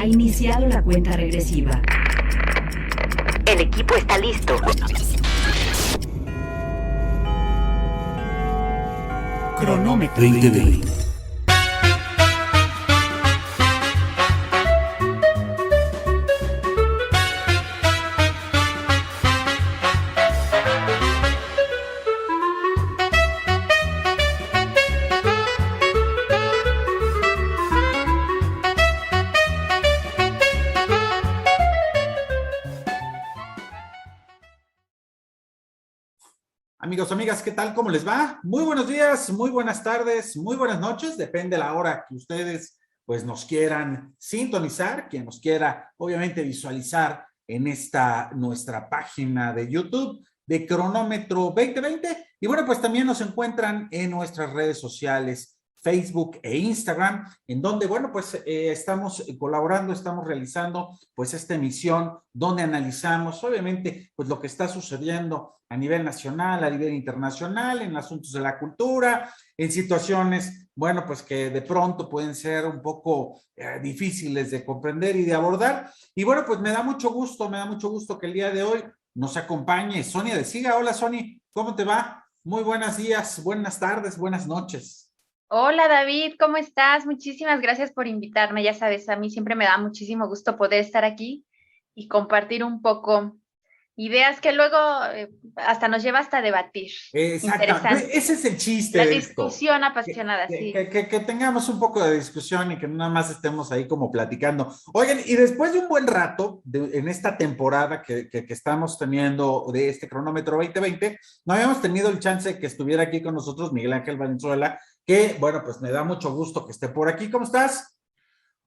Ha iniciado la cuenta regresiva. El equipo está listo. Cronómetro 2020. Amigos, amigas, ¿qué tal? ¿Cómo les va? Muy buenos días, muy buenas tardes, muy buenas noches, depende de la hora que ustedes pues nos quieran sintonizar, quien nos quiera obviamente visualizar en esta nuestra página de YouTube de Cronómetro 2020 y bueno, pues también nos encuentran en nuestras redes sociales Facebook e Instagram, en donde, bueno, pues estamos colaborando, estamos realizando pues esta emisión donde analizamos obviamente pues lo que está sucediendo a nivel nacional, a nivel internacional, en asuntos de la cultura, en situaciones, bueno, pues que de pronto pueden ser un poco difíciles de comprender y de abordar. Y bueno, pues me da mucho gusto que el día de hoy nos acompañe Sonia de Siga. Hola, Sonia, ¿cómo te va? Muy buenos días, buenas tardes, buenas noches. Hola David, ¿cómo estás? Muchísimas gracias por invitarme. Ya sabes, a mí siempre me da muchísimo gusto poder estar aquí y compartir un poco ideas que luego hasta nos lleva hasta debatir. Exactamente, ese es el chiste La de esto. discusión apasionada, sí. Que tengamos un poco de discusión y que no nada más estemos ahí como platicando. Oigan, y después de un buen rato en esta temporada que estamos teniendo de este Cronómetro 2020, no habíamos tenido el chance de que estuviera aquí con nosotros Miguel Ángel Valenzuela, que bueno, pues me da mucho gusto que esté por aquí. ¿Cómo estás?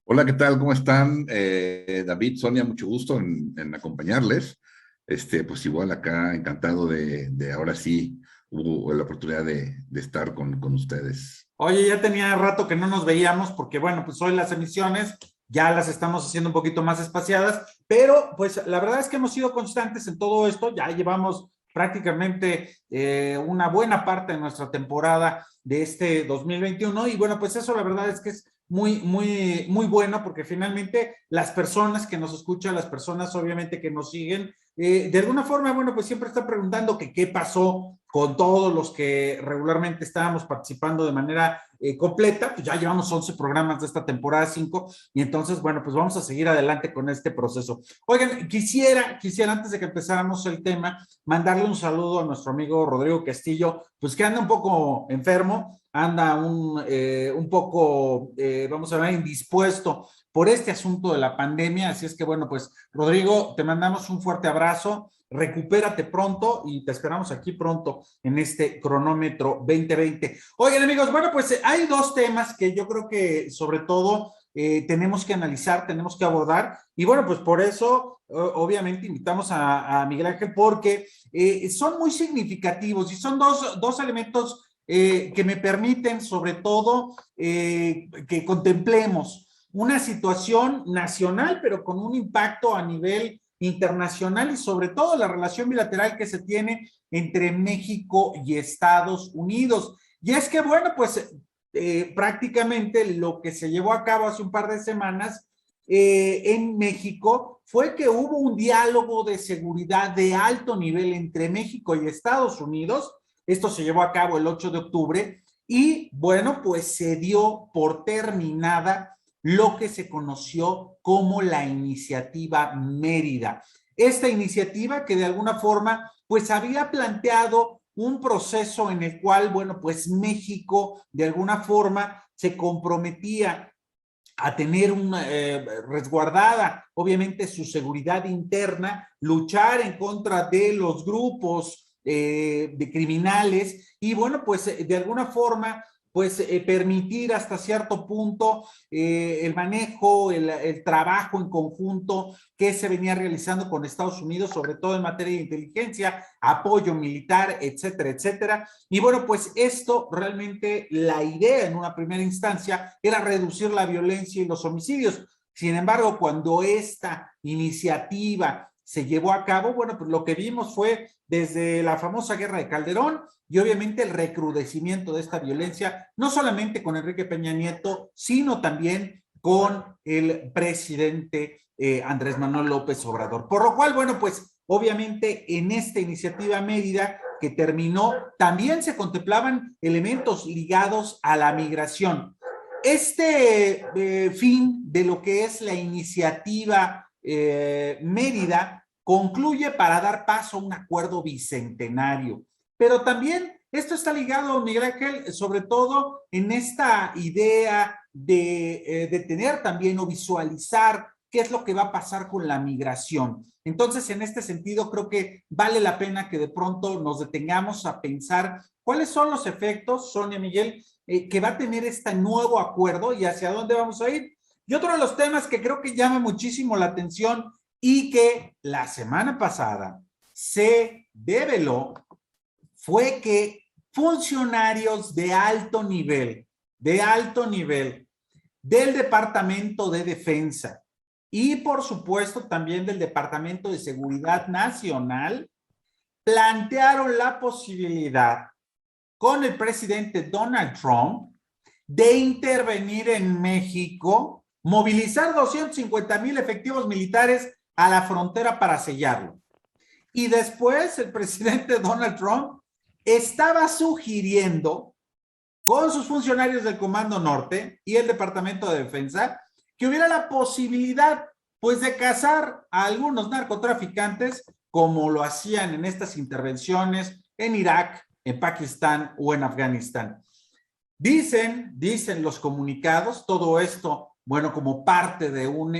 Hola, ¿qué tal? ¿Cómo están? David, Sonia, mucho gusto en acompañarles. Pues igual acá, encantado de ahora sí, hubo la oportunidad de estar con ustedes. Oye, ya tenía rato que no nos veíamos porque, bueno, pues hoy las emisiones ya las estamos haciendo un poquito más espaciadas, pero pues la verdad es que hemos sido constantes en todo esto, ya llevamos prácticamente una buena parte de nuestra temporada de este 2021 y bueno, pues eso la verdad es que es muy bueno porque finalmente las personas que nos escuchan, las personas obviamente que nos siguen, de alguna forma, bueno, pues siempre están preguntando que qué pasó con todos los que regularmente estábamos participando de manera completa, pues ya llevamos 11 programas de esta temporada 5 y entonces, bueno, pues vamos a seguir adelante con este proceso. Oigan, quisiera antes de que empezáramos el tema, mandarle un saludo a nuestro amigo Rodrigo Castillo, pues que anda un poco enfermo, anda un poco, vamos a ver, indispuesto por este asunto de la pandemia, así es que bueno, pues Rodrigo, te mandamos un fuerte abrazo, recupérate pronto y te esperamos aquí pronto en este Cronómetro 2020. Oigan amigos, bueno, pues hay dos temas que yo creo que sobre todo tenemos que analizar, tenemos que abordar y bueno, pues por eso obviamente invitamos a Miguel Ángel porque son muy significativos y son dos elementos que me permiten sobre todo que contemplemos una situación nacional, pero con un impacto a nivel internacional y sobre todo la relación bilateral que se tiene entre México y Estados Unidos. Y es que, bueno, pues prácticamente lo que se llevó a cabo hace un par de semanas en México fue que hubo un diálogo de seguridad de alto nivel entre México y Estados Unidos. Esto se llevó a cabo el 8 de octubre y, bueno, pues se dio por terminada lo que se conoció como la Iniciativa Mérida. Esta iniciativa que de alguna forma pues había planteado un proceso en el cual, bueno, pues México de alguna forma se comprometía a tener resguardada, obviamente, su seguridad interna, luchar en contra de los grupos de criminales y, bueno, pues de alguna forma pues permitir hasta cierto punto el manejo, el trabajo en conjunto que se venía realizando con Estados Unidos, sobre todo en materia de inteligencia, apoyo militar, etcétera, etcétera. Y bueno, pues esto realmente la idea en una primera instancia era reducir la violencia y los homicidios. Sin embargo, cuando esta iniciativa se llevó a cabo, bueno, pues lo que vimos fue desde la famosa guerra de Calderón y obviamente el recrudecimiento de esta violencia, no solamente con Enrique Peña Nieto, sino también con el presidente Andrés Manuel López Obrador. Por lo cual, bueno, pues obviamente en esta iniciativa Mérida que terminó, también se contemplaban elementos ligados a la migración. Este fin de lo que es la iniciativa Mérida concluye para dar paso a un acuerdo bicentenario, pero también esto está ligado, Miguel Ángel, sobre todo en esta idea de tener también o visualizar qué es lo que va a pasar con la migración. Entonces, en este sentido, creo que vale la pena que de pronto nos detengamos a pensar cuáles son los efectos, Sonia, Miguel, que va a tener este nuevo acuerdo y hacia dónde vamos a ir. Y otro de los temas que creo que llama muchísimo la atención y que la semana pasada se develó fue que funcionarios de alto nivel del Departamento de Defensa y por supuesto también del Departamento de Seguridad Nacional plantearon la posibilidad con el presidente Donald Trump de intervenir en México, movilizar 250,000 efectivos militares a la frontera para sellarlo. Y después el presidente Donald Trump estaba sugiriendo con sus funcionarios del Comando Norte y el Departamento de Defensa que hubiera la posibilidad, pues, de cazar a algunos narcotraficantes como lo hacían en estas intervenciones en Irak, en Pakistán o en Afganistán. Dicen los comunicados, todo esto, bueno, como parte de un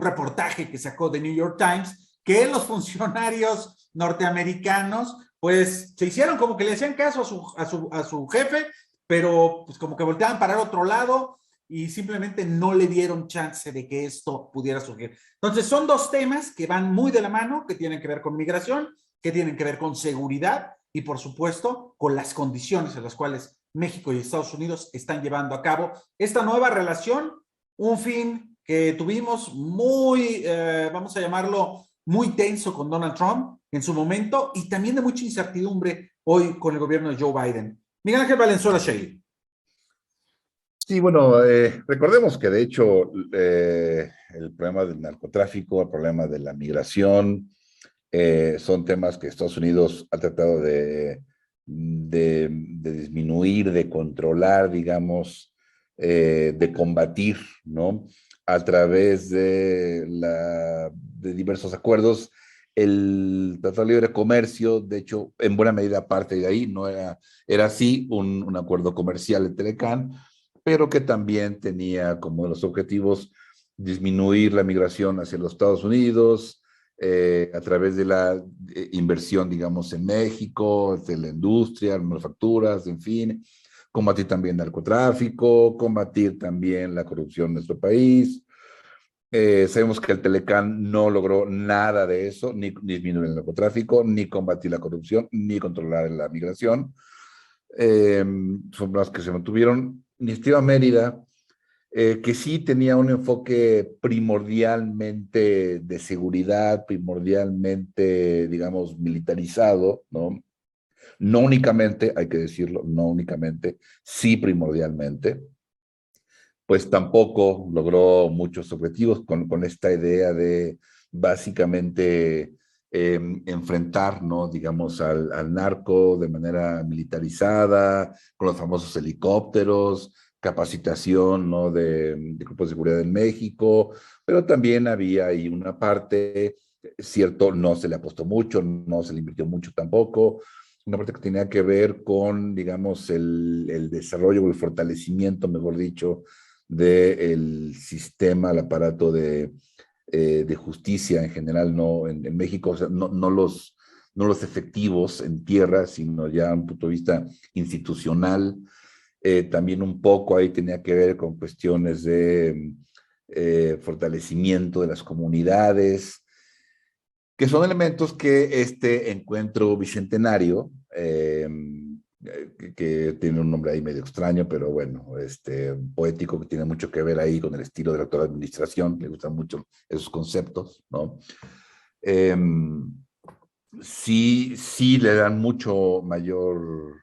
reportaje que sacó The New York Times, que los funcionarios norteamericanos pues se hicieron como que le hacían caso a su jefe, pero pues como que volteaban para el otro lado y simplemente no le dieron chance de que esto pudiera surgir. Entonces son dos temas que van muy de la mano, que tienen que ver con migración, que tienen que ver con seguridad y por supuesto con las condiciones en las cuales México y Estados Unidos están llevando a cabo esta nueva relación, un fin que tuvimos muy, vamos a llamarlo, muy tenso con Donald Trump en su momento y también de mucha incertidumbre hoy con el gobierno de Joe Biden. Miguel Ángel Valenzuela Shelley. Sí, bueno, recordemos que de hecho el problema del narcotráfico, el problema de la migración, son temas que Estados Unidos ha tratado de disminuir, de controlar, digamos, de combatir, ¿no? A través de diversos acuerdos. El Tratado de Libre Comercio, de hecho, en buena medida parte de ahí, no era así un acuerdo comercial de Telecán, pero que también tenía como los objetivos disminuir la migración hacia los Estados Unidos, a través de la inversión, digamos, en México, de la industria, manufacturas, en fin, combatir también el narcotráfico, combatir también la corrupción en nuestro país. Sabemos que el Telecán no logró nada de eso, ni disminuir el narcotráfico, ni combatir la corrupción, ni controlar la migración. Son las que se mantuvieron. Iniciativa Mérida, que sí tenía un enfoque primordialmente de seguridad, primordialmente, digamos, militarizado, ¿no? No únicamente, hay que decirlo, no únicamente, sí primordialmente, pues tampoco logró muchos objetivos con esta idea de básicamente enfrentar, ¿no? Digamos, al narco de manera militarizada, con los famosos helicópteros, capacitación, ¿no? de grupos de seguridad en México, pero también había ahí una parte, cierto, no se le apostó mucho, no se le invirtió mucho tampoco, una parte que tenía que ver con, digamos, el desarrollo o el fortalecimiento, mejor dicho, del sistema, el aparato de justicia en general, no en México, o sea, no los efectivos en tierra, sino ya un punto de vista institucional. También un poco ahí tenía que ver con cuestiones de fortalecimiento de las comunidades, que son elementos que este encuentro bicentenario, que tiene un nombre ahí medio extraño, pero bueno, poético, que tiene mucho que ver ahí con el estilo de la actual administración, le gustan mucho esos conceptos, ¿no? Sí le dan mucho mayor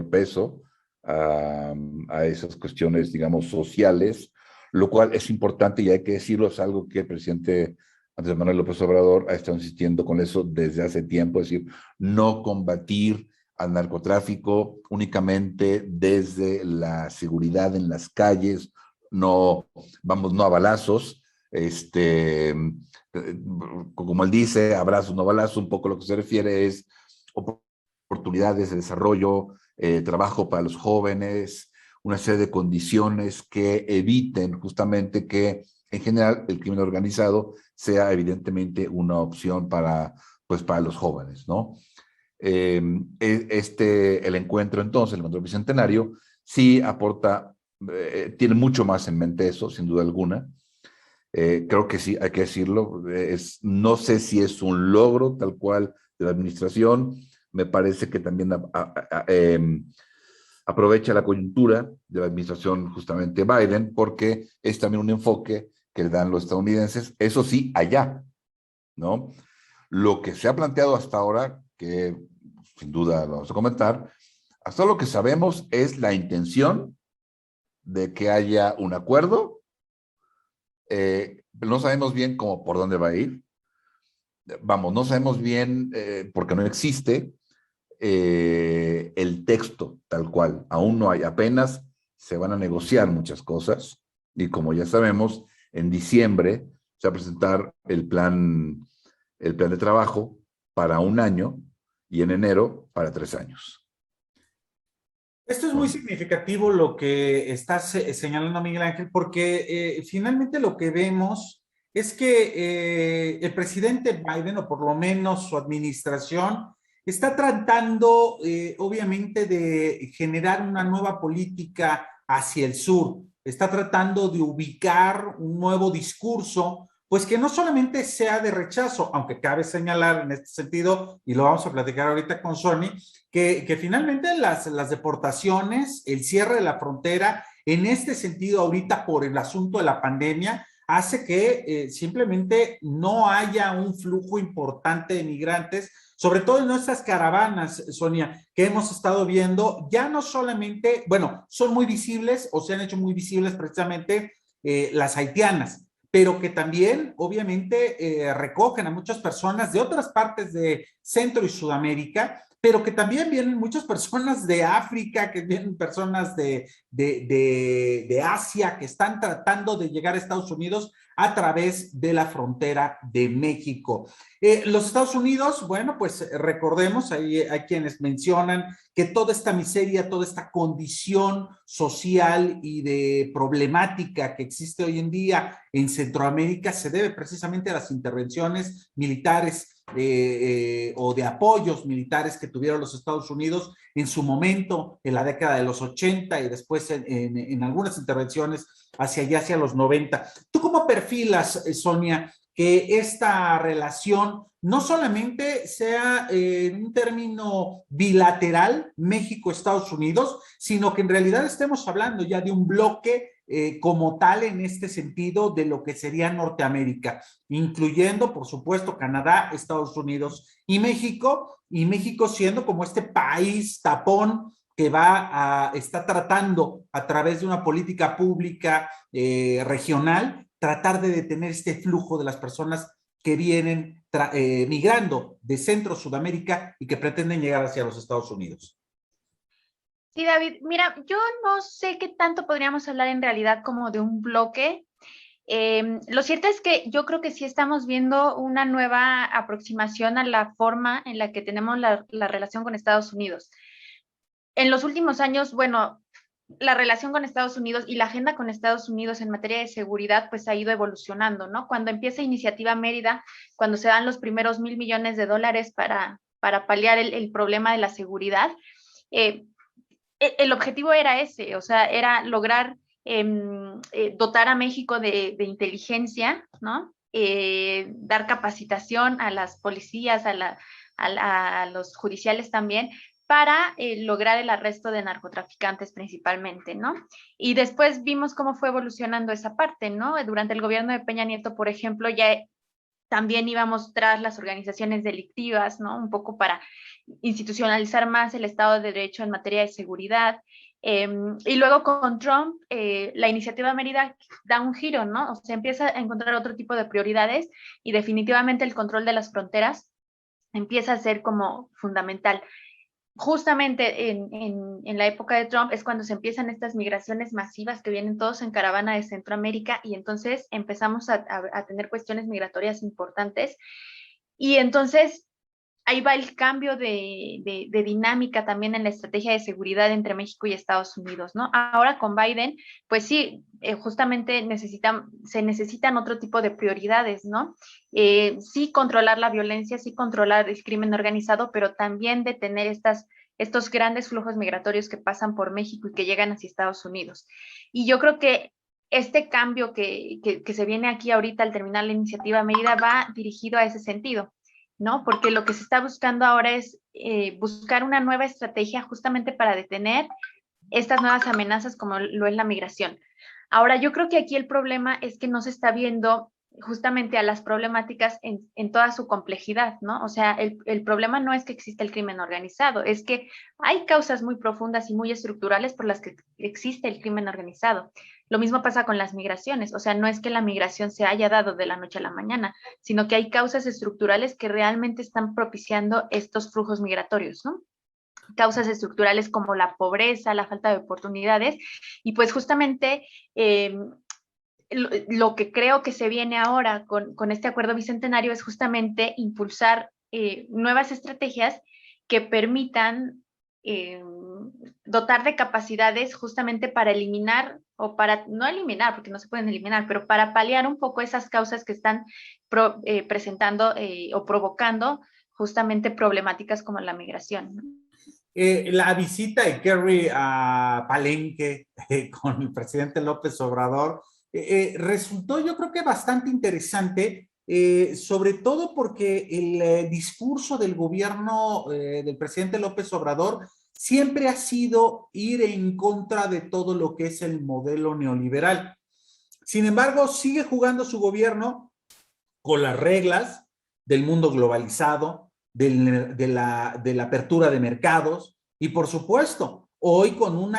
peso a, a esas cuestiones, digamos, sociales, lo cual es importante y hay que decirlo, es algo que el presidente Andrés Manuel López Obrador ha estado insistiendo con eso desde hace tiempo, es decir, no combatir al narcotráfico únicamente desde la seguridad en las calles, no, vamos, no a balazos, como él dice, abrazos, no balazos, un poco lo que se refiere es oportunidades de desarrollo, trabajo para los jóvenes, una serie de condiciones que eviten justamente que en general el crimen organizado sea evidentemente una opción para, pues, para los jóvenes, ¿no? El encuentro entonces, el encuentro bicentenario, sí aporta, tiene mucho más en mente eso, sin duda alguna. Creo que sí, hay que decirlo. No sé si es un logro tal cual de la administración. Me parece que también aprovecha la coyuntura de la administración justamente Biden, porque es también un enfoque que le dan los estadounidenses, eso sí, allá, ¿no? Lo que se ha planteado hasta ahora, que sin duda lo vamos a comentar, hasta lo que sabemos es la intención de que haya un acuerdo. No sabemos bien cómo, por dónde va a ir. Vamos, no sabemos bien, porque no existe el texto tal cual. Aún no hay, apenas se van a negociar muchas cosas. Y como ya sabemos, en diciembre se va a presentar el plan de trabajo para un año y en enero para 3 años. Esto es muy significativo lo que estás señalando, Miguel Ángel, porque finalmente lo que vemos es que el presidente Biden, o por lo menos su administración, está tratando obviamente de generar una nueva política hacia el sur, está tratando de ubicar un nuevo discurso, pues que no solamente sea de rechazo, aunque cabe señalar en este sentido, y lo vamos a platicar ahorita con Sony, que finalmente las deportaciones, el cierre de la frontera, en este sentido ahorita por el asunto de la pandemia, hace que simplemente no haya un flujo importante de migrantes, sobre todo en nuestras caravanas, Sonia, que hemos estado viendo, ya no solamente, bueno, son muy visibles o se han hecho muy visibles precisamente las haitianas, pero que también obviamente recogen a muchas personas de otras partes de Centro y Sudamérica, pero que también vienen muchas personas de África, que vienen personas de Asia, que están tratando de llegar a Estados Unidos a través de la frontera de México. Los Estados Unidos, bueno, pues recordemos, hay quienes mencionan que toda esta miseria, toda esta condición social y de problemática que existe hoy en día en Centroamérica se debe precisamente a las intervenciones militares o de apoyos militares que tuvieron los Estados Unidos en su momento, en la década de los 80 y después en algunas intervenciones hacia allá, hacia los 90. ¿Tú cómo perfilas, Sonia, que esta relación no solamente sea en un término bilateral México-Estados Unidos, sino que en realidad estemos hablando ya de un bloque como tal en este sentido de lo que sería Norteamérica, incluyendo, por supuesto, Canadá, Estados Unidos y México siendo como este país tapón que está tratando a través de una política pública regional, tratar de detener este flujo de las personas que vienen migrando de Centro, Sudamérica y que pretenden llegar hacia los Estados Unidos. Sí, David, mira, yo no sé qué tanto podríamos hablar en realidad como de un bloque. Lo cierto es que yo creo que sí estamos viendo una nueva aproximación a la forma en la que tenemos la relación con Estados Unidos. En los últimos años, bueno, la relación con Estados Unidos y la agenda con Estados Unidos en materia de seguridad pues ha ido evolucionando, ¿no? Cuando empieza Iniciativa Mérida, cuando se dan los primeros $1,000 millones para paliar el problema de la seguridad, el objetivo era ese, o sea, era lograr dotar a México de inteligencia, ¿no? Dar capacitación a las policías, a los judiciales también, para lograr el arresto de narcotraficantes principalmente, ¿no? Y después vimos cómo fue evolucionando esa parte, ¿no? Durante el gobierno de Peña Nieto, por ejemplo, ya también íbamos tras las organizaciones delictivas, ¿no? Un poco para institucionalizar más el Estado de Derecho en materia de seguridad. Y luego con Trump, la iniciativa Mérida da un giro, ¿no? O sea, empieza a encontrar otro tipo de prioridades y definitivamente el control de las fronteras empieza a ser como fundamental. Justamente en la época de Trump es cuando se empiezan estas migraciones masivas que vienen todos en caravana de Centroamérica y entonces empezamos a tener cuestiones migratorias importantes. Y entonces ahí va el cambio de dinámica también en la estrategia de seguridad entre México y Estados Unidos, ¿no? Ahora con Biden, pues sí, justamente se necesitan otro tipo de prioridades, ¿no? Sí controlar la violencia, sí controlar el crimen organizado, pero también detener estos grandes flujos migratorios que pasan por México y que llegan hacia Estados Unidos. Y yo creo que este cambio que se viene aquí ahorita al terminar la iniciativa Mérida va dirigido a ese sentido, ¿no? Porque lo que se está buscando ahora es buscar una nueva estrategia justamente para detener estas nuevas amenazas como lo es la migración. Ahora, yo creo que aquí el problema es que no se está viendo justamente a las problemáticas en toda su complejidad, ¿no? O sea, el problema no es que exista el crimen organizado, es que hay causas muy profundas y muy estructurales por las que existe el crimen organizado. Lo mismo pasa con las migraciones, o sea, no es que la migración se haya dado de la noche a la mañana, sino que hay causas estructurales que realmente están propiciando estos flujos migratorios, ¿no? Causas estructurales como la pobreza, la falta de oportunidades, y pues justamente lo que creo que se viene ahora con este acuerdo bicentenario es justamente impulsar nuevas estrategias que permitan dotar de capacidades justamente para eliminar, o para no eliminar, porque no se pueden eliminar, pero para paliar un poco esas causas que están presentando o provocando justamente problemáticas como la migración, ¿no? La visita de Kerry a Palenque con el presidente López Obrador resultó, yo creo que bastante interesante, sobre todo porque el discurso del gobierno del presidente López Obrador siempre ha sido ir en contra de todo lo que es el modelo neoliberal. Sin embargo, sigue jugando su gobierno con las reglas del mundo globalizado, de la apertura de mercados y, por supuesto, hoy con un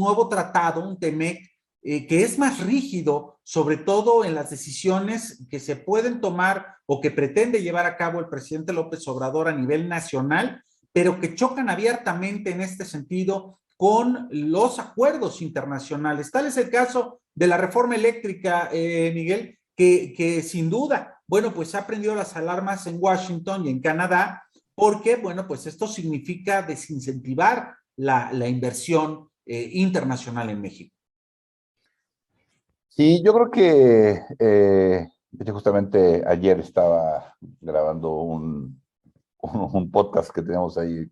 nuevo tratado, un TEMEC, que es más rígido, sobre todo en las decisiones que se pueden tomar o que pretende llevar a cabo el presidente López Obrador a nivel nacional, pero que chocan abiertamente en este sentido con los acuerdos internacionales. Tal es el caso de la reforma eléctrica, Miguel, que sin duda, bueno, pues ha prendido las alarmas en Washington y en Canadá, porque, bueno, pues esto significa desincentivar la inversión internacional en México. Sí, yo creo que justamente ayer estaba grabando un podcast que tenemos ahí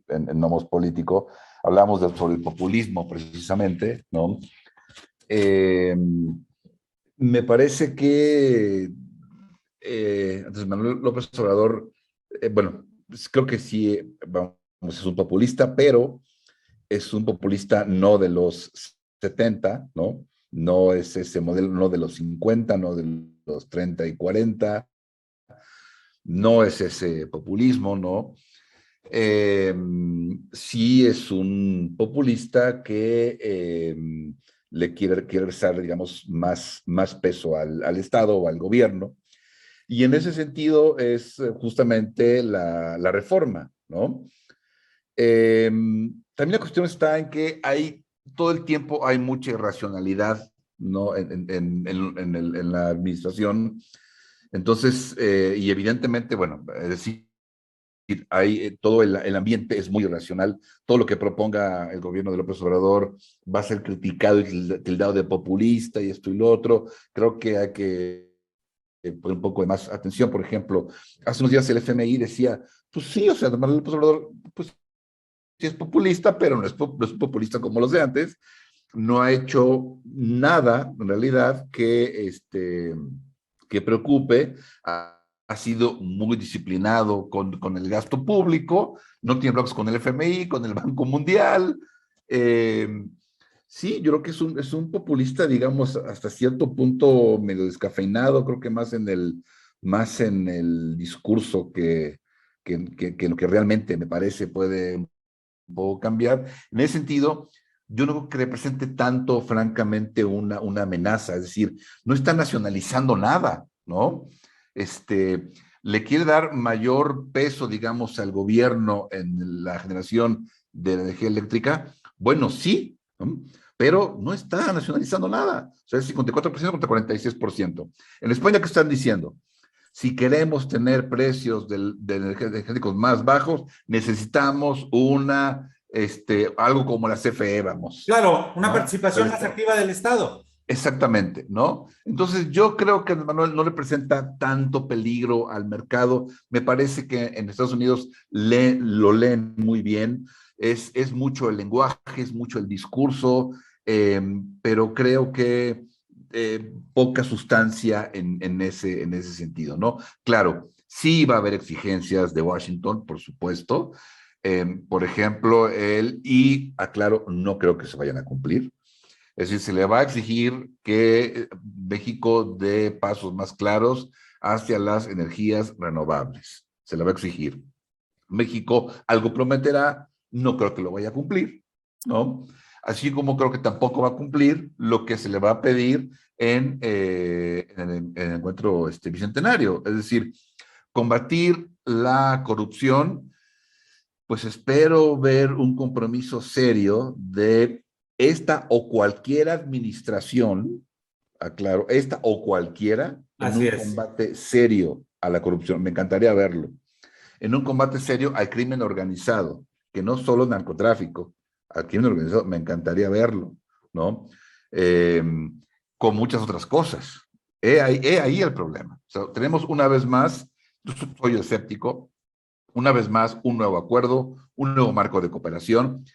en Nomos Político. Hablamos sobre el populismo precisamente, ¿no? Me parece que Andrés Manuel López Obrador, bueno, pues creo que sí, vamos, es un populista, pero es un populista no de los 70, ¿no? No es ese modelo, no de los 50, no de los 30 y 40, no es ese populismo, ¿no? Sí es un populista que le quiere dar, digamos, más peso al Estado o al gobierno, y en ese sentido es justamente la reforma, ¿no? También la cuestión está en que todo el tiempo hay mucha irracionalidad, ¿no? En la administración. Entonces, y evidentemente, bueno, es decir, todo el ambiente es muy irracional. Todo lo que proponga el gobierno de López Obrador va a ser criticado y tildado de populista y esto y lo otro. Creo que hay que poner un poco de más atención. Por ejemplo, hace unos días el FMI decía, pues sí, o sea, López Obrador, pues sí es populista, pero no es populista como los de antes. No ha hecho nada, en realidad, que preocupe. Ha sido muy disciplinado con el gasto público, no tiene bloques con el FMI, con el Banco Mundial. Sí, yo creo que es un populista, digamos, hasta cierto punto medio descafeinado, creo que más en el discurso que lo que realmente me parece puede cambiar. En ese sentido, yo no creo que represente tanto, francamente, una amenaza. Es decir, no está nacionalizando nada, ¿no? Le quiere dar mayor peso, digamos, al gobierno en la generación de energía eléctrica. Bueno, sí, ¿no? Pero no está nacionalizando nada. O sea, es 54% contra 46%. En España, ¿qué están diciendo? Si queremos tener precios de energéticos más bajos, necesitamos algo como la CFE, vamos. Claro, una ¿no? participación más activa del Estado. Exactamente, ¿no? Entonces yo creo que Manuel no representa tanto peligro al mercado. Me parece que en Estados Unidos lo leen muy bien. Es mucho el lenguaje, es mucho el discurso, pero creo que poca sustancia en ese sentido, ¿no? Claro, sí va a haber exigencias de Washington, por supuesto. Por ejemplo, aclaro, no creo que se vayan a cumplir. Es decir, se le va a exigir que México dé pasos más claros hacia las energías renovables. Se le va a exigir. México algo prometerá, no creo que lo vaya a cumplir, ¿no? Así como creo que tampoco va a cumplir lo que se le va a pedir en el encuentro bicentenario. Es decir, combatir la corrupción, pues espero ver un compromiso serio de esta o cualquier administración, aclaro, esta o cualquiera, en un combate serio a la corrupción. Me encantaría verlo. En un combate serio al crimen organizado, que no solo narcotráfico, al crimen organizado, me encantaría verlo, ¿no? Con muchas otras cosas. He ahí el problema. O sea, tenemos una vez más, yo soy escéptico, una vez más, un nuevo acuerdo, un nuevo marco de cooperación.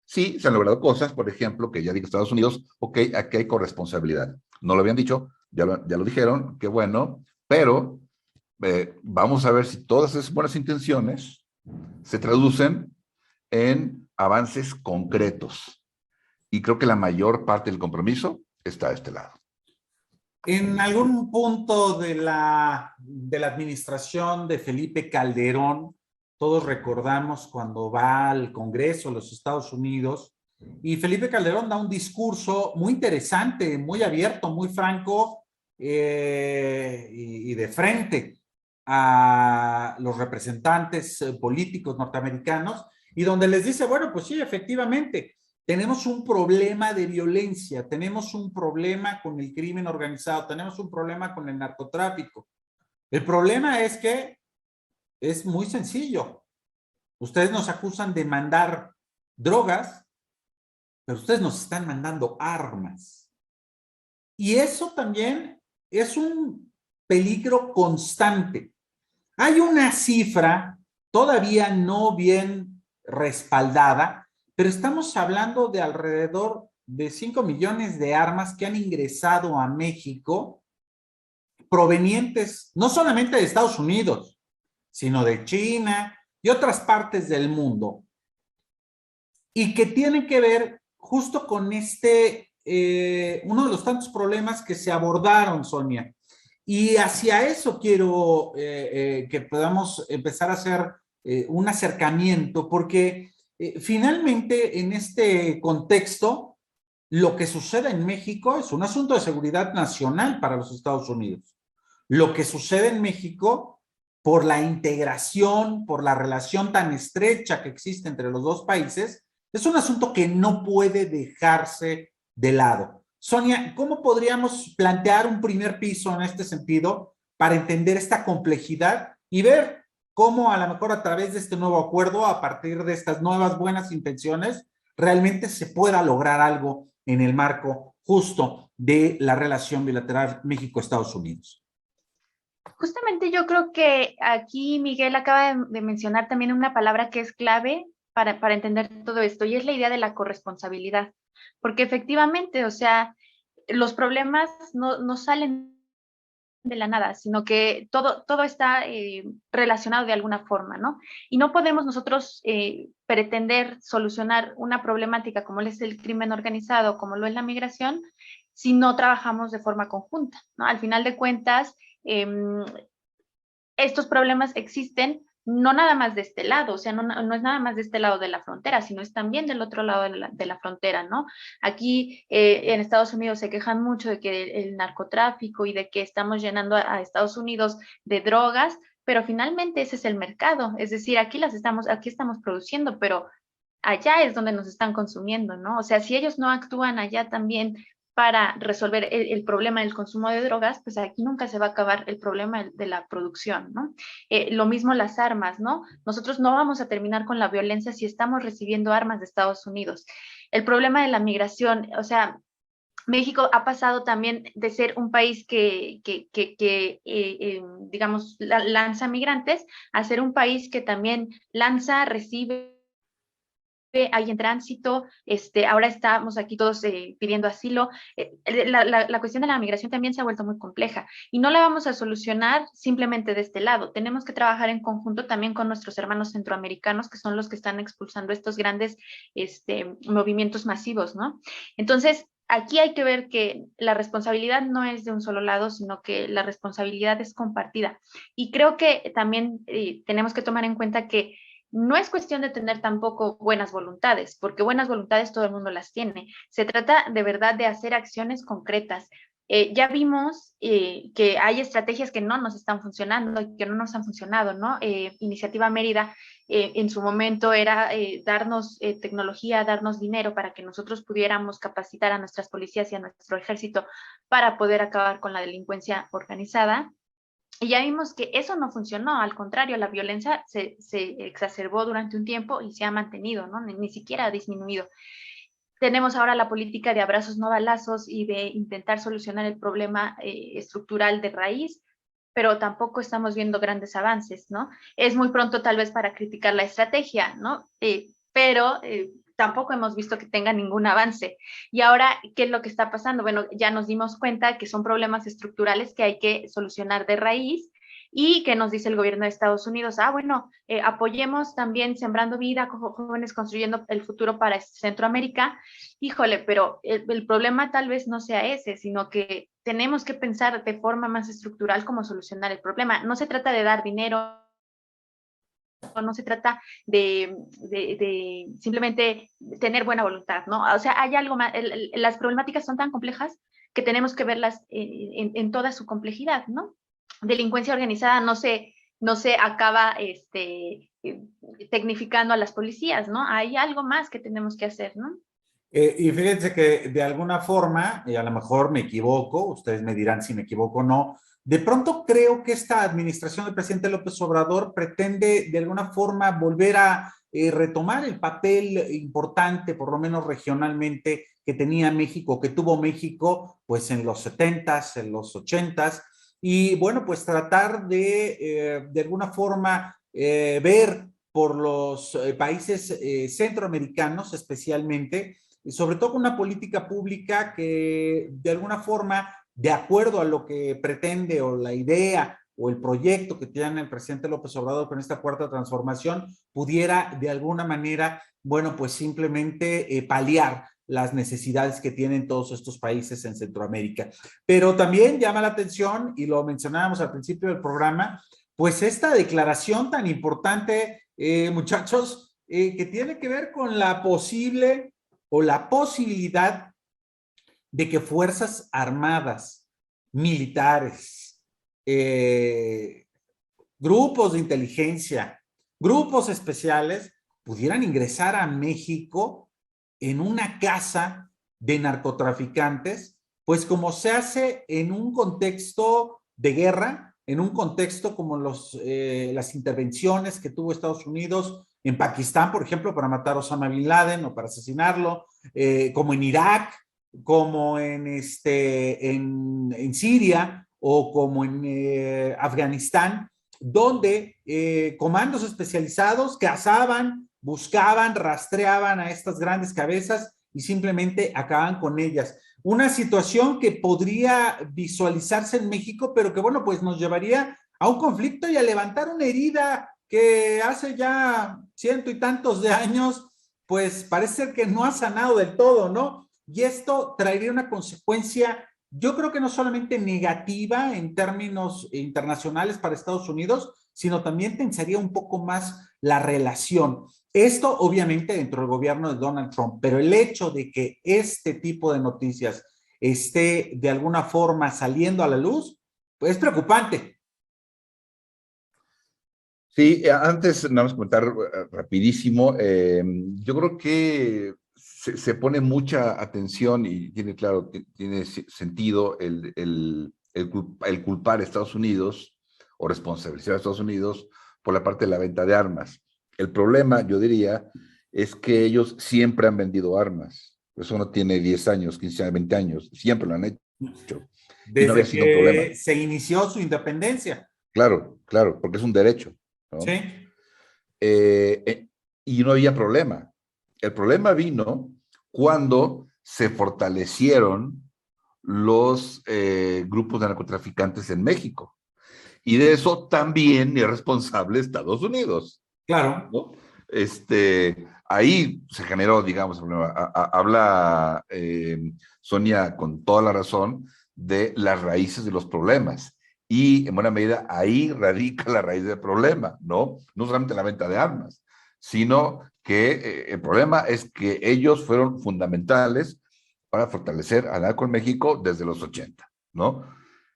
Sí, se han logrado cosas, por ejemplo, que ya dijo Estados Unidos, ok, aquí hay corresponsabilidad. No lo habían dicho, ya lo dijeron, qué bueno, pero vamos a ver si todas esas buenas intenciones se traducen en avances concretos. Y creo que la mayor parte del compromiso está a este lado. En algún punto de la administración de Felipe Calderón, todos recordamos cuando va al Congreso de los Estados Unidos y Felipe Calderón da un discurso muy interesante, muy abierto, muy franco y de frente a los representantes políticos norteamericanos y donde les dice, bueno, pues sí, efectivamente, tenemos un problema de violencia, tenemos un problema con el crimen organizado, tenemos un problema con el narcotráfico. El problema es que es muy sencillo. Ustedes nos acusan de mandar drogas, pero ustedes nos están mandando armas. Y eso también es un peligro constante. Hay una cifra todavía no bien respaldada, pero estamos hablando de alrededor de 5 millones de armas que han ingresado a México provenientes no solamente de Estados Unidos, sino de China y otras partes del mundo, y que tienen que ver justo con uno de los tantos problemas que se abordaron, Sonia. Y hacia eso quiero que podamos empezar a hacer un acercamiento, porque finalmente en este contexto, lo que sucede en México es un asunto de seguridad nacional para los Estados Unidos. Lo que sucede en México, por la integración, por la relación tan estrecha que existe entre los dos países, es un asunto que no puede dejarse de lado. Sonia, ¿cómo podríamos plantear un primer piso en este sentido para entender esta complejidad y ver cómo a lo mejor a través de este nuevo acuerdo, a partir de estas nuevas buenas intenciones, realmente se pueda lograr algo en el marco justo de la relación bilateral México-Estados Unidos? Justamente yo creo que aquí Miguel acaba de mencionar también una palabra que es clave para entender todo esto, y es la idea de la corresponsabilidad, porque efectivamente, o sea, los problemas no salen de la nada, sino que todo está relacionado de alguna forma, ¿no? Y no podemos nosotros pretender solucionar una problemática como es el crimen organizado, como lo es la migración, si no trabajamos de forma conjunta, ¿no? Al final de cuentas, estos problemas existen no nada más de este lado, o sea, no es nada más de este lado de la frontera, sino es también del otro lado de la frontera, ¿no? Aquí en Estados Unidos se quejan mucho de que el narcotráfico y de que estamos llenando a Estados Unidos de drogas, pero finalmente ese es el mercado, es decir, aquí estamos produciendo, pero allá es donde nos están consumiendo, ¿no? O sea, si ellos no actúan allá también para resolver el problema del consumo de drogas, pues aquí nunca se va a acabar el problema de la producción, ¿no? Lo mismo las armas, ¿no? Nosotros no vamos a terminar con la violencia si estamos recibiendo armas de Estados Unidos. El problema de la migración, o sea, México ha pasado también de ser un país digamos, lanza migrantes a ser un país que también lanza, recibe, hay en tránsito, ahora estamos aquí todos pidiendo asilo. La cuestión de la migración también se ha vuelto muy compleja y no la vamos a solucionar simplemente de este lado. Tenemos que trabajar en conjunto también con nuestros hermanos centroamericanos, que son los que están expulsando estos grandes movimientos masivos, ¿no? Entonces, aquí hay que ver que la responsabilidad no es de un solo lado, sino que la responsabilidad es compartida. Y creo que también tenemos que tomar en cuenta que no es cuestión de tener tampoco buenas voluntades, porque buenas voluntades todo el mundo las tiene. Se trata de verdad de hacer acciones concretas. Ya vimos que hay estrategias que no nos están funcionando y que no nos han funcionado, ¿no? Iniciativa Mérida en su momento era darnos tecnología, darnos dinero para que nosotros pudiéramos capacitar a nuestras policías y a nuestro ejército para poder acabar con la delincuencia organizada. Y ya vimos que eso no funcionó, al contrario, la violencia se exacerbó durante un tiempo y se ha mantenido, ¿no? Ni siquiera ha disminuido. Tenemos ahora la política de abrazos no balazos y de intentar solucionar el problema estructural de raíz, pero tampoco estamos viendo grandes avances, ¿no? Es muy pronto tal vez para criticar la estrategia, ¿no? Pero tampoco hemos visto que tenga ningún avance. Y ahora, ¿qué es lo que está pasando? Bueno, ya nos dimos cuenta que son problemas estructurales que hay que solucionar de raíz y que nos dice el gobierno de Estados Unidos, bueno, apoyemos también Sembrando Vida, jóvenes construyendo el futuro para Centroamérica. Híjole, pero el problema tal vez no sea ese, sino que tenemos que pensar de forma más estructural cómo solucionar el problema. No se trata de dar dinero, no se trata de simplemente tener buena voluntad, ¿no? O sea, hay algo más, las problemáticas son tan complejas que tenemos que verlas en toda su complejidad, ¿no? Delincuencia organizada no se acaba tecnificando a las policías, ¿no? Hay algo más que tenemos que hacer, ¿no? Y fíjense que de alguna forma, y a lo mejor me equivoco, ustedes me dirán si me equivoco o no, de pronto creo que esta administración del presidente López Obrador pretende de alguna forma volver a retomar el papel importante, por lo menos regionalmente, que tenía México, que tuvo México, pues en los 70s, en los 80s, y bueno, pues tratar de alguna forma ver por los países centroamericanos especialmente, sobre todo con una política pública que de alguna forma, de acuerdo a lo que pretende o la idea o el proyecto que tiene el presidente López Obrador con esta cuarta transformación, pudiera de alguna manera, bueno, pues simplemente paliar las necesidades que tienen todos estos países en Centroamérica. Pero también llama la atención, y lo mencionábamos al principio del programa, pues esta declaración tan importante, muchachos, que tiene que ver con la posible o la posibilidad de que fuerzas armadas, militares, grupos de inteligencia, grupos especiales, pudieran ingresar a México en una casa de narcotraficantes, pues como se hace en un contexto de guerra, en un contexto como las intervenciones que tuvo Estados Unidos en Pakistán, por ejemplo, para matar a Osama Bin Laden o para asesinarlo, como en Irak, como en Siria o como en Afganistán, donde comandos especializados cazaban, buscaban, rastreaban a estas grandes cabezas y simplemente acaban con ellas. Una situación que podría visualizarse en México, pero que bueno, pues nos llevaría a un conflicto y a levantar una herida que hace ya 100 y tantos de años, pues parece ser que no ha sanado del todo, ¿no? Y esto traería una consecuencia yo creo que no solamente negativa en términos internacionales para Estados Unidos, sino también tensaría un poco más la relación. Esto obviamente dentro del gobierno de Donald Trump, pero el hecho de que este tipo de noticias esté de alguna forma saliendo a la luz, pues es preocupante. Sí, antes, nada más comentar rapidísimo, yo creo que se pone mucha atención y tiene, claro, tiene sentido el culpar a Estados Unidos o responsabilizar a Estados Unidos por la parte de la venta de armas. El problema, yo diría, es que ellos siempre han vendido armas. Eso no tiene 10 años, 15 años, 20 años, siempre lo han hecho. Y no había Desde sido un problema. que se inició su independencia. Claro, claro, porque es un derecho, ¿no? Sí. Y no había problema. El problema vino cuando se fortalecieron los grupos de narcotraficantes en México. Y de eso también es responsable Estados Unidos, Claro. ¿no? Ahí se generó, digamos, habla Sonia con toda la razón de las raíces de los problemas. Y en buena medida ahí radica la raíz del problema, ¿no? No solamente la venta de armas, sino que el problema es que ellos fueron fundamentales para fortalecer al narco en México desde los 80, ¿no?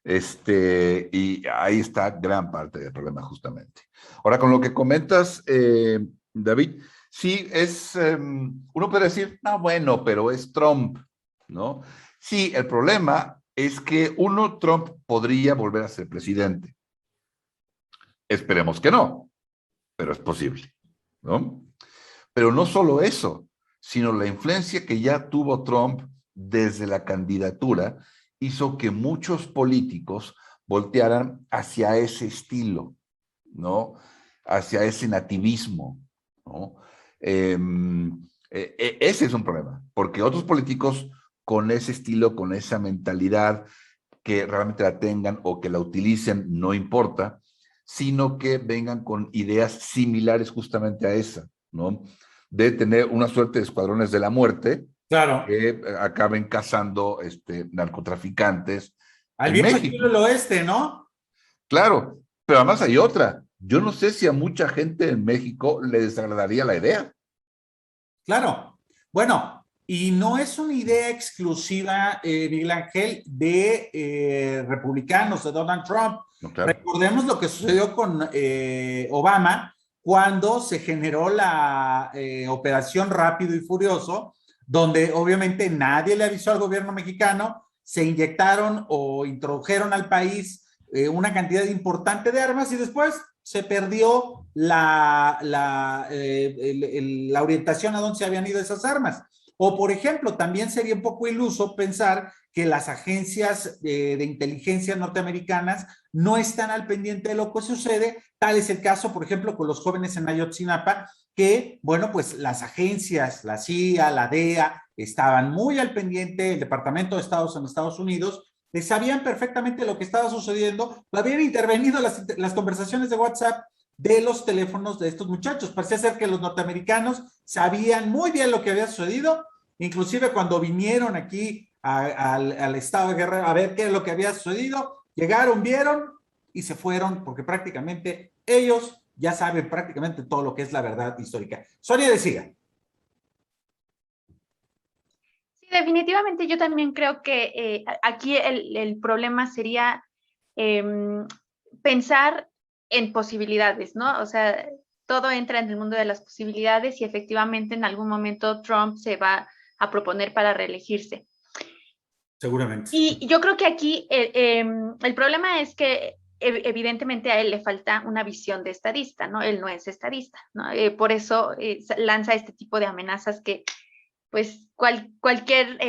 Y ahí está gran parte del problema justamente. Ahora, con lo que comentas, David, sí, uno puede decir, no, bueno, pero es Trump, ¿no? Sí, el problema es que Trump podría volver a ser presidente. Esperemos que no, pero es posible, ¿no? Pero no solo eso, sino la influencia que ya tuvo Trump desde la candidatura hizo que muchos políticos voltearan hacia ese estilo, ¿no? Hacia ese nativismo, ¿no? Ese es un problema, porque otros políticos con ese estilo, con esa mentalidad, que realmente la tengan o que la utilicen, no importa, sino que vengan con ideas similares justamente a esa, ¿no? De tener una suerte de escuadrones de la muerte, Claro. que acaben cazando Al narcotraficantes en viejo México. estilo del oeste, ¿no? Claro, pero además hay otra. Yo no sé si a mucha gente en México le desagradaría la idea. Claro. Bueno, y no es una idea exclusiva, Miguel Ángel, de republicanos, de Donald Trump. No, claro. Recordemos lo que sucedió con Obama cuando se generó la operación Rápido y Furioso, donde obviamente nadie le avisó al gobierno mexicano, se inyectaron o introdujeron al país una cantidad importante de armas y después se perdió la orientación a dónde se habían ido esas armas. O, por ejemplo, también sería un poco iluso pensar que las agencias de inteligencia norteamericanas no están al pendiente de lo que sucede. Tal es el caso, por ejemplo, con los jóvenes en Ayotzinapa, que, bueno, pues las agencias, la CIA, la DEA, estaban muy al pendiente, el Departamento de Estado en Estados Unidos, sabían perfectamente lo que estaba sucediendo, habían intervenido las conversaciones de WhatsApp de los teléfonos de estos muchachos. Parecía ser que los norteamericanos sabían muy bien lo que había sucedido, inclusive cuando vinieron aquí al estado de Guerrero a ver qué es lo que había sucedido, llegaron, vieron y se fueron, porque prácticamente ellos ya saben prácticamente todo lo que es la verdad histórica. Sonia decía. Sí, definitivamente yo también creo que aquí el problema sería pensar en posibilidades, ¿no? O sea, todo entra en el mundo de las posibilidades y efectivamente en algún momento Trump se va a proponer para reelegirse. Seguramente. Y yo creo que aquí el problema es que evidentemente a él le falta una visión de estadista, ¿no? Él no es estadista, ¿no? Por eso lanza este tipo de amenazas que, pues, cualquier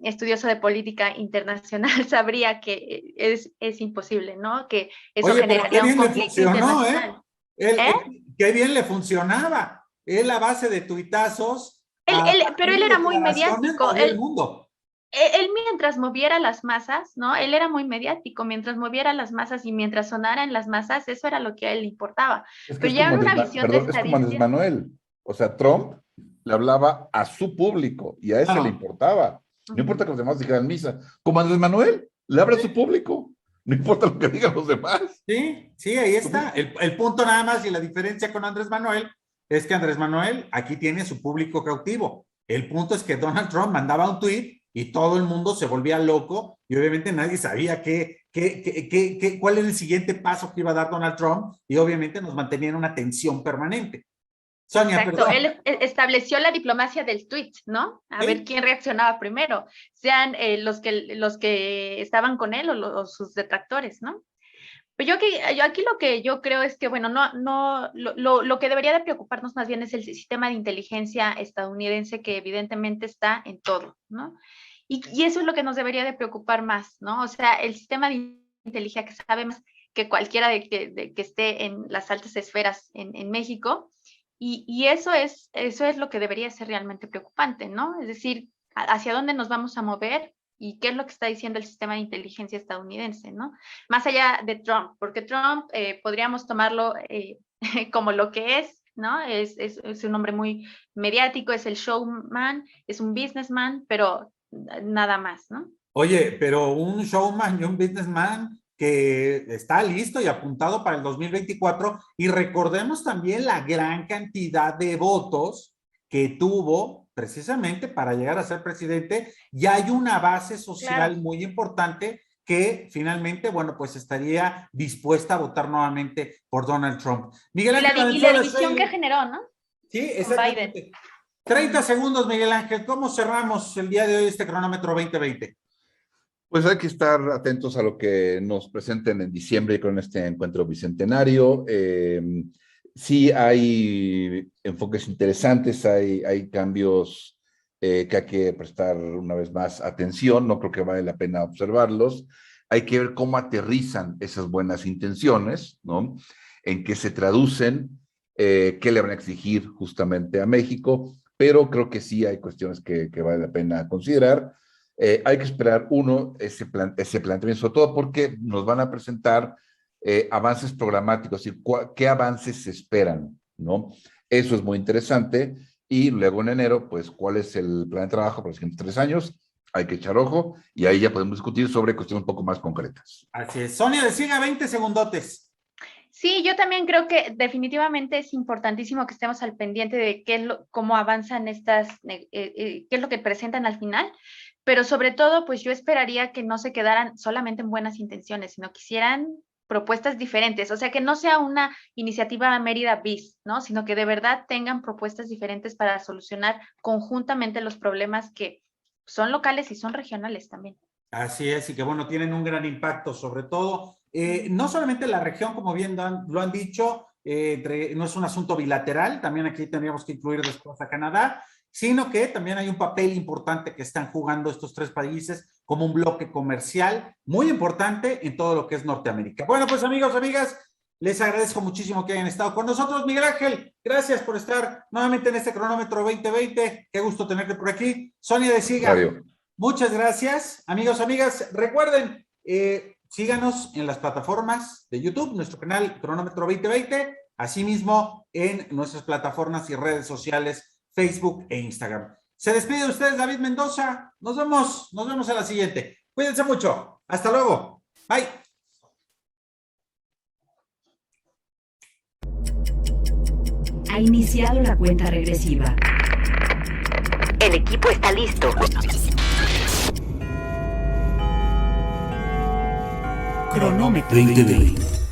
estudioso de política internacional sabría que es imposible, ¿no? Que eso generaría un conflicto internacional. Qué bien le funcionaba. Él a base de tuitazos. Pero él era muy mediático. El mundo. Él mientras moviera las masas, ¿no? Él era muy mediático, mientras moviera las masas y mientras sonara en las masas, eso era lo que a él le importaba. Pero ya era una visión de estadista. Es como Andrés Manuel. O sea, Trump le hablaba a su público y a ese le importaba. No importa que los demás dijeran misa. Como Andrés Manuel. le abre a su público, no importa lo que digan los demás. Sí, sí, ahí está. El punto nada más y la diferencia con Andrés Manuel es que Andrés Manuel aquí tiene su público cautivo. El punto es que Donald Trump mandaba un tweet y todo el mundo se volvía loco y obviamente nadie sabía cuál era el siguiente paso que iba a dar Donald Trump y obviamente nos mantenía en una tensión permanente. Sonia, Exacto, perdón. él estableció la diplomacia del tweet, ¿no? A ver quién reaccionaba primero, sean los que estaban con él o sus detractores, ¿no? Pero yo aquí lo que yo creo es que, bueno, lo que debería de preocuparnos más bien es el sistema de inteligencia estadounidense que evidentemente está en todo, ¿no? Y eso es lo que nos debería de preocupar más, ¿no? O sea, el sistema de inteligencia que sabe más que cualquiera que esté en las altas esferas en México, y eso es lo que debería ser realmente preocupante, ¿no? Es decir, hacia dónde nos vamos a mover y qué es lo que está diciendo el sistema de inteligencia estadounidense, ¿no? Más allá de Trump, porque Trump podríamos tomarlo como lo que es, ¿no? Es un hombre muy mediático, es el showman, es un businessman, pero nada más, ¿no? Oye, pero un showman y un businessman que está listo y apuntado para el 2024 y recordemos también la gran cantidad de votos que tuvo precisamente para llegar a ser presidente, y hay una base social muy importante que finalmente, bueno, pues estaría dispuesta a votar nuevamente por Donald Trump. Miguel Ángel, y la división que generó, ¿no? Sí, exactamente. 30 segundos, Miguel Ángel. ¿Cómo cerramos el día de hoy este cronómetro 2020? Pues hay que estar atentos a lo que nos presenten en diciembre con este encuentro bicentenario. Sí hay enfoques interesantes, hay cambios que hay que prestar una vez más atención, no creo que vale la pena observarlos. Hay que ver cómo aterrizan esas buenas intenciones, ¿no? En qué se traducen, qué le van a exigir justamente a México, pero creo que sí hay cuestiones que vale la pena considerar. Hay que esperar, ese planteamiento, sobre todo porque nos van a presentar avances programáticos, es decir, qué avances se esperan, ¿no? Eso es muy interesante. Y luego en enero, pues, ¿cuál es el plan de trabajo para los siguientes 3 años? Hay que echar ojo y ahí ya podemos discutir sobre cuestiones un poco más concretas. Así es. Sonia, decía 20 segundotes. Sí, yo también creo que definitivamente es importantísimo que estemos al pendiente de cómo avanzan qué es lo que presentan al final, pero sobre todo, pues yo esperaría que no se quedaran solamente en buenas intenciones, sino que hicieran propuestas diferentes, o sea, que no sea una iniciativa Mérida bis, ¿no? Sino que de verdad tengan propuestas diferentes para solucionar conjuntamente los problemas que son locales y son regionales también. Así es, y que bueno, tienen un gran impacto, sobre todo, no solamente la región, como bien lo han dicho, no es un asunto bilateral, también aquí tendríamos que incluir después a Canadá, sino que también hay un papel importante que están jugando estos 3 países como un bloque comercial muy importante en todo lo que es Norteamérica. Bueno, pues amigos, amigas, les agradezco muchísimo que hayan estado con nosotros. Miguel Ángel, gracias por estar nuevamente en este cronómetro 2020. Qué gusto tenerte por aquí. Sonia de Siga, muchas gracias. Amigos, amigas, recuerden, síganos en las plataformas de YouTube, nuestro canal Cronómetro 2020, asimismo en nuestras plataformas y redes sociales Facebook e Instagram. Se despide de ustedes David Mendoza. Nos vemos en la siguiente. Cuídense mucho. Hasta luego. Bye. Ha iniciado la cuenta regresiva. El equipo está listo. Cronómetro 2020.